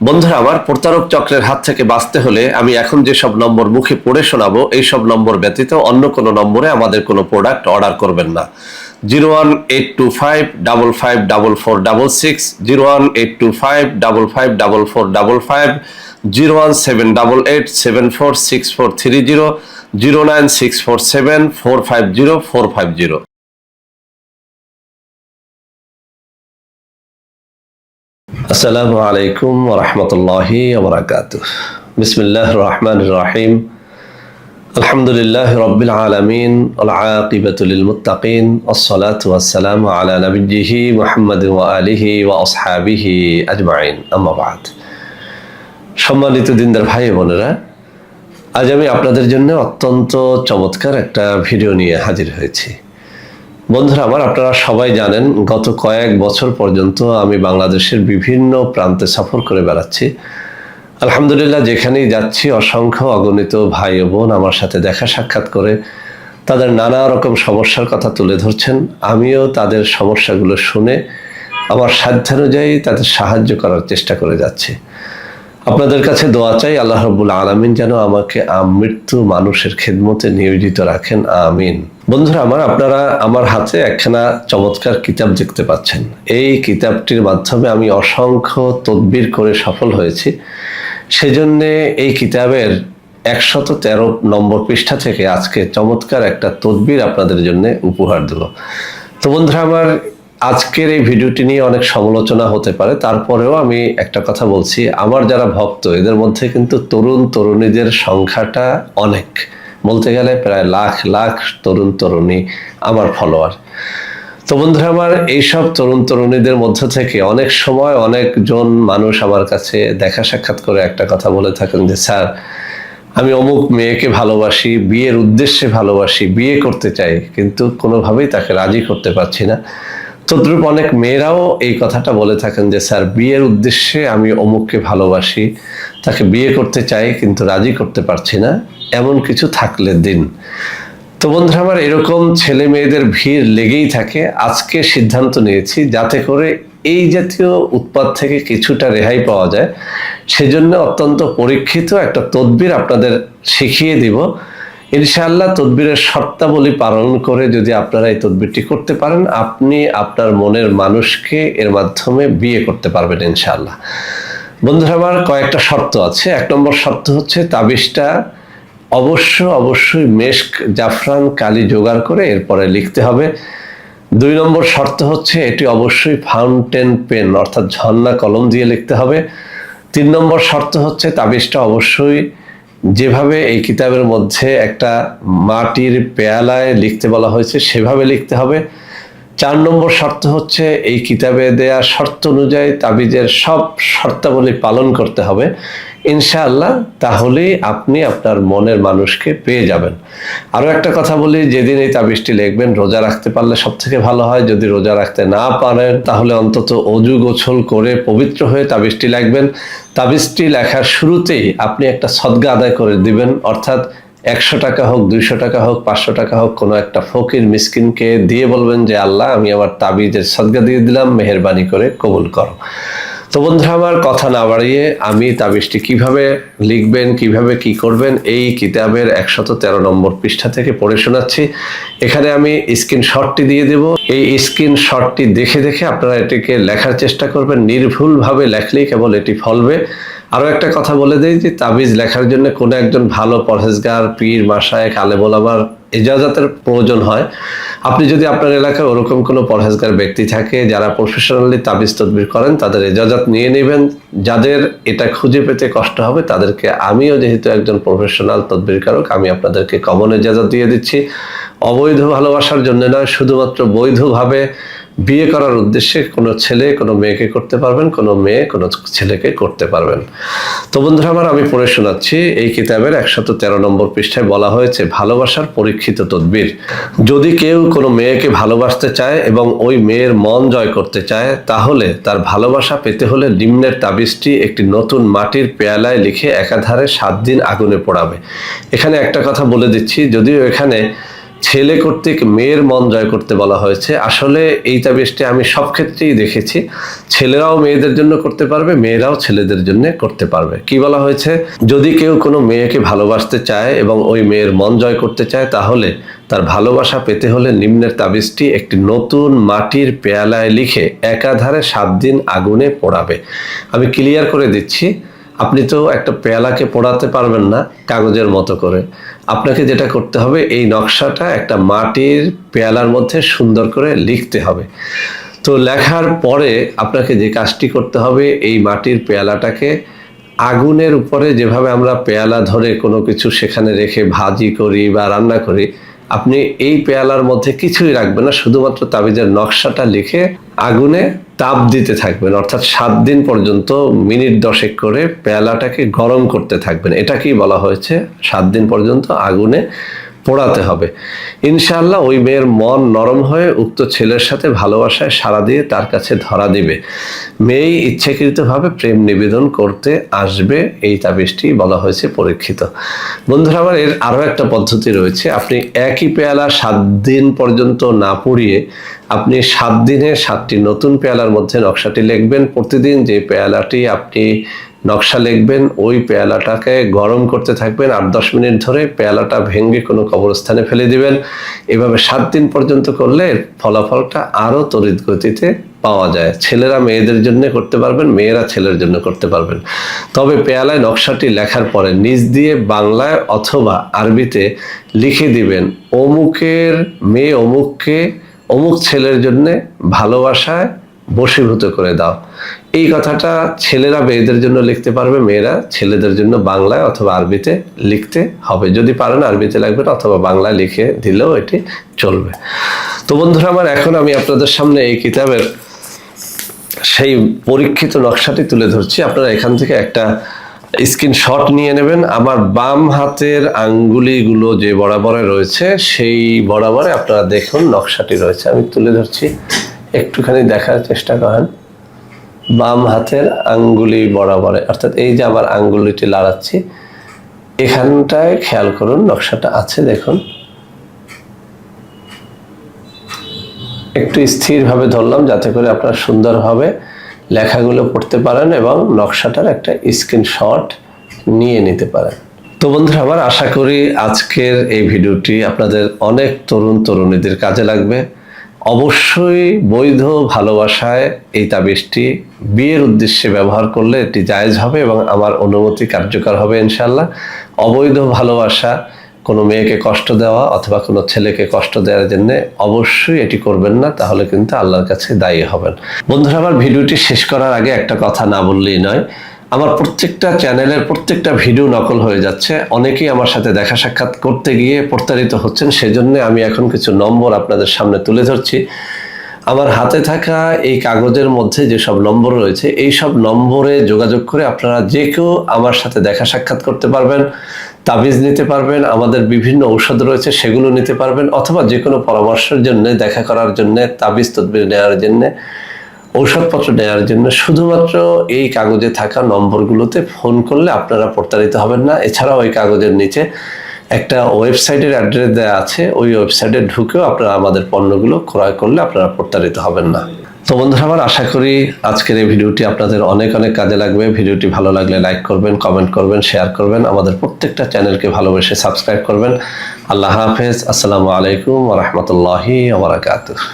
বন্ধুরা আমার, প্রতারক চক্রের হাত থেকে বাঁচতে হলে আমি এখন যেসব নম্বর মুখে পড়ে শোনাবো এই সব নম্বর ব্যতীত অন্য কোনো নম্বরে আমাদের কোনো প্রোডাক্ট অর্ডার করবেন না। 01825554466, 01825554455, 01788746430, 09647450450। আসসালামু আলাইকুম ওয়া রাহমাতুল্লাহি ওয়া বারাকাতুহু। বিসমিল্লাহির রহমানির রহিম। আলহামদুলিল্লাহি রাব্বিল আলামিন ওয়াল আকিবাতু লিল মুত্তাকিন, ওয়াসসালাতু ওয়াসসালামু আলা নাবিয়্যিহি মুহাম্মাদিন ওয়া আলিহি ওয়া আসহাবিহি আজমাইন, আম্মা বা'দ। সম্মানিত দিনদার ভাই বোনেরা, আজ আমি আপনাদের জন্য অত্যন্ত চমৎকার একটা ভিডিও নিয়ে হাজির হয়েছি। বন্ধুরা আমার, আপনারা সবাই জানেন গত কয়েক বছর পর্যন্ত আমি বাংলাদেশের বিভিন্ন প্রান্তে সফর করে বেড়াচ্ছি। আলহামদুলিল্লাহ, যেখানেই যাচ্ছি অসংখ্য অগণিত ভাই ও বোন আমার সাথে দেখা সাক্ষাৎ করে তাদের নানা রকম সমস্যার কথা তুলে ধরছেন। আমিও তাদের সমস্যাগুলো শুনে আমার সাধ্যানুযায়ী তাদের সাহায্য করার চেষ্টা করে যাচ্ছি। আপনাদের কাছে দোয়া চাই, আল্লাহ রাব্বুল আলামিন যেন আমাকে আমৃত্যু মানুষের খেদমতে নিয়োজিত রাখেন, আমিন। বন্ধুরা আমার, আপনারা আমার হাতে একখানা চমৎকার কিতাব দেখতে পাচ্ছেন। এই কিতাবটির মাধ্যমে আমি অসংখ্য তদবির করে সফল হয়েছি। সেজন্য এই কিতাবের 113 নম্বর পৃষ্ঠা থেকে আজকে চমৎকার একটা তদবির আপনাদের জন্য উপহার দেব। তো বন্ধুরা আমার, আজকের এই ভিডিওটি নিয়ে অনেক সমালোচনা হতে পারে, তারপরেও আমি একটা কথা বলছি, আমার যারা ভক্ত এদের মধ্যে কিন্তু তরুণ তরুণীদের সংখ্যাটা অনেক, বলতে গেলে প্রায় লাখ লাখ তরুণ তরুণী আমার ফলোয়ার। তো বন্ধুরা আমার, এইসব তরুণ তরুণীদের মধ্য থেকে অনেক সময় অনেকজন মানুষ আমার কাছে দেখা সাক্ষাৎ করে একটা কথা বলে থাকেন যে, স্যার আমি অমুক মেয়েকে ভালোবাসি, বিয়ের উদ্দেশ্যে ভালোবাসি, বিয়ে করতে চাই, কিন্তু কোনোভাবেই তাকে রাজি করতে পারছি না। তদ্রূপ অনেক মেয়েরাও এই কথাটা বলে থাকেন যে, স্যার বিয়ের উদ্দেশ্যে আমি অমুককে ভালোবাসি, তাকে বিয়ে করতে চাই কিন্তু রাজি করতে পারছি না, এমন কিছু থাকলে দিন। তো বন্ধুরা আমার, এরকম ছেলে মেয়েদের ভিড় লেগেই থাকে। আজকে সিদ্ধান্ত নিয়েছি যাতে করে এই জাতীয় উৎপাত থেকে কিছুটা রেহাই পাওয়া যায়, সেজন্য অত্যন্ত পরীক্ষিত একটা তদবির আপনাদের শিখিয়ে দিব। ইনশাআল্লাহ তদবিরের শর্তাবলী পালন করে যদি আপনারা এই তদবিরটি করতে পারেন, আপনি আপনার মনের মানুষকে এর মাধ্যমে বিয়ে করতে পারবেন ইনশাআল্লাহ। বন্ধুরা আমার, কয়েকটা শর্ত আছে। 1 নম্বর শর্ত হচ্ছে তাবিজটা অবশ্যই মেশক, জাফরান, কালি জোগাড় করে এরপরে লিখতে হবে। 2 নম্বর শর্ত হচ্ছে এটি অবশ্যই ফাউন্টেন পেন অর্থাৎ ঝর্ণা কলম দিয়ে লিখতে হবে। 3 নম্বর শর্ত হচ্ছে তাবিজটা অবশ্যই যেভাবে এই কিতাবের মধ্যে একটা মাটির পেয়ালায় লিখতে বলা হয়েছে সেভাবে লিখতে হবে। 4 নম্বর শর্ত হচ্ছে এই কিতাবে দেয়া শর্ত অনুযায়ী তাবিজের সব শর্তাবলী পালন করতে হবে ইনশাআল্লাহ। তাহলেই আপনি আপনার মনের মানুষকে পেয়ে যাবেন। আরও একটা কথা বলি, যেদিন এই তাবিজটি লিখবেন রোজা রাখতে পারলে সব থেকে ভালো হয়। যদি রোজা রাখতে না পারেন তাহলে অন্তত অজু গোছল করে পবিত্র হয়ে তাবিজটি লিখবেন। তাবিজটি লেখার শুরুতেই আপনি একটা সদকা আদায় করে দিবেন, অর্থাৎ 100 টাকা হোক, 200 টাকা হোক, 500 টাকা হোক, কোনো একটা ফকির মিসকিনকে দিয়ে বলবেন যে, আল্লাহ আমি আমার তাবিজের সদকা দিয়ে দিলাম, মেহেরবানি করে কবুল করো। তো বন্ধুরা আমার, কথা না বাড়িয়ে আমি তাবিজটি কিভাবে লিখবেন, কিভাবে কি করবেন এই কিতাবের 113 নম্বর পৃষ্ঠা থেকে পড়ে শোনাচ্ছি। এখানে আমি স্ক্রিনশটটি দিয়ে দেব। এই স্ক্রিনশটটি দেখে দেখে আপনারা এটিকে লেখার চেষ্টা করবেন। নির্ভুলভাবে লেখলেই কেবল এটি ফলবে। আরও একটা কথা বলে দেই যে, তাবিজ লেখার জন্য কোনো একজন ভালো পরহেজগার, পীর, মাশায়েখ, আলেম ওলামার ইজাজতের প্রয়োজন হয়। আপনি যদি আপনার এলাকায় ওরকম কোনো পরহেজগার ব্যক্তি থাকে যারা প্রফেশনালি তাবিজ তদবির করেন, তাদের ইজাজত নিয়ে নেবেন। যাদের এটা খুঁজে পেতে কষ্ট হবে তাদেরকে, আমিও যেহেতু একজন প্রফেশনাল তদবিরকারক, আমি আপনাদেরকে কমন ইজাজত দিয়ে দিচ্ছি। অবৈধ ভালোবাসার জন্য নয়, শুধুমাত্র বৈধভাবে বিয়ে করার উদ্দেশ্যে কোনো ছেলে কোনো মেয়েকে করতে পারবেন, কোনো মেয়ে কোনো ছেলেকে করতে পারবেন। তো বন্ধুরা আমার, আমি পড়ে শোনাচ্ছি। এই কিতাবের 113 নম্বর পৃষ্ঠায় বলা হয়েছে ভালোবাসার পরীক্ষিত তদবির। যদি কেউ কোনো মেয়েকে ভালোবাসতে চায় এবং ওই মেয়ের মন জয় করতে চায়, তাহলে তার ভালোবাসা পেতে হলে নিম্নের তাবিজটি একটি নতুন মাটির পেয়ালায় লিখে একাধারে 7 দিন আগুনে পোড়াবে। এখানে একটা কথা বলে দিচ্ছি, যদিও এখানে ছেলে কর্তৃক মেয়ের মন জয় করতে বলা হয়েছে। আসলে এই তাবিজটি আমি সব ক্ষেত্রেই দেখেছি, ছেলেরাও মেয়েদের জন্য করতে পারবে, মেয়েরাও ছেলেদের জন্য করতে পারবে। কি বলা হয়েছে, যদি কেউ কোনো মেয়েকে ভালোবাসতে চায় এবং ওই মেয়ের মন জয় করতে চায়, তাহলে তার ভালোবাসা পেতে হলে নিম্নের তাবিজটি একটি নতুন মাটির পেয়ালায় লিখে একাধারে 7 দিন আগুনে পোড়াবে। আমি ক্লিয়ার করে দিচ্ছি, আপনি তো একটা পেয়ালাকে পোড়াতে পারবেন না কাগজের মতো করে। আপনাকে যেটা করতে হবে, এই নকশাটা একটা মাটির পেয়ালার মধ্যে সুন্দর করে লিখতে হবে। তো লেখার পরে আপনাকে যে কাজটি করতে হবে, এই মাটির পেয়ালাটাকে আগুনের উপরে যেভাবে আমরা পেয়ালা ধরে কোনো কিছু সেখানে রেখে ভাজি করি বা রান্না করি, আপনি এই পেয়ালার মধ্যে কিছুই রাখবেন না, শুধুমাত্র তাবিজের নকশাটা লিখে আগুনে তাপ দিতে থাকবেন। অর্থাৎ 7 দিন পর্যন্ত মিনিট 10 করে পেয়ালাটাকে গরম করতে থাকবেন। এটাকেই বলা হয়েছে 7 দিন পর্যন্ত আগুনে পোড়াতে হবে। ইনশাআল্লাহ ওই মেয়ের মন নরম হয়ে উক্ত ছেলের সাথে ভালোবাসায় সাড়া দিয়ে তার কাছে ধরা দিবে। মেয়েই ইচ্ছাকৃতভাবে প্রেম নিবেদন করতে আসবে। এই তাবিজটি বলা হয়েছে পরীক্ষিত। বন্ধুরা আমার, এর আরও একটা পদ্ধতি রয়েছে। আপনি একই পেয়ালা 7 দিন পর্যন্ত না পুড়িয়ে আপনি 7 দিনে 7টি নতুন পেয়ালার মধ্যে নকশাটি লিখবেন। প্রতিদিন যে পেয়ালাটি আপনি নকশা লিখবেন, ওই পেয়ালাটাকে গরম করতে থাকবেন 8-10 মিনিট ধরে। পেয়ালাটা ভেঙে কোনো কবরস্থানে ফেলে দিবেন। এভাবে 7 দিন পর্যন্ত করলে ফলাফলটা আরও তড়িৎ গতিতে পাওয়া যায়। ছেলেরা মেয়েদের জন্য করতে পারবেন, মেয়েরা ছেলের জন্য করতে পারবেন। তবে পেয়ালায় নকশাটি লেখার পরে নিচ দিয়ে বাংলায় অথবা আরবিতে লিখে দিবেন, অমুকের মেয়ে অমুককে অমুক ছেলের জন্য ভালোবাসায় বশীভূত করে দাও। এই কথাটা ছেলেরা মেয়েদের জন্য লিখতে পারবে, মেয়েরা ছেলেদের জন্য বাংলায় অথবা আরবিতে লিখতে হবে। যদি পারেন আরবিতে লিখবেন অথবা বাংলায় লিখে দিলেও এটি চলবে। তো বন্ধুরা আমার, এখন আমি আপনাদের সামনে এই কিতাবের সেই পরীক্ষিত নকশাটি তুলে ধরছি। আপনারা এখান থেকে একটা স্ক্রিনশট নিয়ে নেবেন। আমার বাম হাতের আঙ্গুলিগুলো যে বরাবরে রয়েছে, সেই বরাবরে আপনারা দেখুন নকশাটি রয়েছে। আমি তুলে ধরছি, একটুখানি দেখার চেষ্টা করেন। বাম হাতের আঙ্গুলি বরাবরে, অর্থাৎ এই যে আমার আঙ্গুলিটি লাড়াচ্ছি, এখানটায় খেয়াল করুন নকশাটা আছে। দেখুন, একটু স্থিরভাবে ধরলাম যাতে করে আপনারা সুন্দরভাবে লেখাগুলো পড়তে পারেন এবং নকশাটার একটা স্ক্রিনশট নিয়ে নিতে পারেন। তো বন্ধুরা আমার, আশা করি আজকের এই ভিডিওটি আপনাদের অনেক তরুণ তরুণীদের কাজে লাগবে। অবশ্যই বৈধ ভালোবাসায় এই তাবিজটি বিয়ের উদ্দেশ্যে ব্যবহার করলে এটি জায়েজ হবে এবং আমার অনুমতি কার্যকর হবে ইনশাআল্লাহ। অবৈধ ভালোবাসা, কোনো মেয়েকে কষ্ট দেওয়া অথবা কোনো ছেলেকে কষ্ট দেওয়ার জন্য অবশ্যই এটি করবেন না, তাহলে কিন্তু আল্লাহর কাছে দায়ী হবেন। বন্ধুরা আমার, ভিডিওটি শেষ করার আগে একটা কথা না বললেই নয়। আমার প্রত্যেকটা চ্যানেলের প্রত্যেকটা ভিডিও নকল হয়ে যাচ্ছে। অনেকেই আমার সাথে দেখা সাক্ষাৎ করতে গিয়ে প্রতারিত হচ্ছেন। সেজন্য আমি এখন কিছু নম্বর আপনাদের সামনে তুলে ধরছি। আমার হাতে থাকা এই কাগজের মধ্যে যেসব নম্বর রয়েছে, এই সব নম্বরে যোগাযোগ করে আপনারা যে কেউ আমার সাথে দেখা সাক্ষাৎ করতে পারবেন, তাবিজ নিতে পারবেন, আমাদের বিভিন্ন ঔষধ রয়েছে সেগুলো নিতে পারবেন, অথবা যে কোনো পরামর্শের জন্য, দেখা করার জন্য, তাবিজ তদবির নেওয়ার জন্য, ঔষধপত্র নেওয়ার জন্য শুধুমাত্র এই কাগজে থাকা নম্বরগুলোতে ফোন করলে আপনারা প্রতারিত হবেন না। এছাড়াও ওই কাগজের নিচে একটা ওয়েবসাইটের অ্যাড্রেস দেওয়া আছে, ওই ওয়েবসাইটে ঢুকেও আপনারা আমাদের পণ্যগুলো ক্রয় করলে আপনারা প্রতারিত হবেন না। তো বন্ধুরা আমার, আশা করি আজকের এই ভিডিওটি আপনাদের অনেক অনেক কাজে লাগবে। ভিডিওটি ভালো লাগলে লাইক করবেন, কমেন্ট করবেন, শেয়ার করবেন। আমাদের প্রত্যেকটা চ্যানেলকে ভালোবেসে সাবস্ক্রাইব করবেন। আল্লাহ হাফেজ। আসসালামু আলাইকুম ওয়া রাহমাতুল্লাহি ওয়া বারাকাতুহু।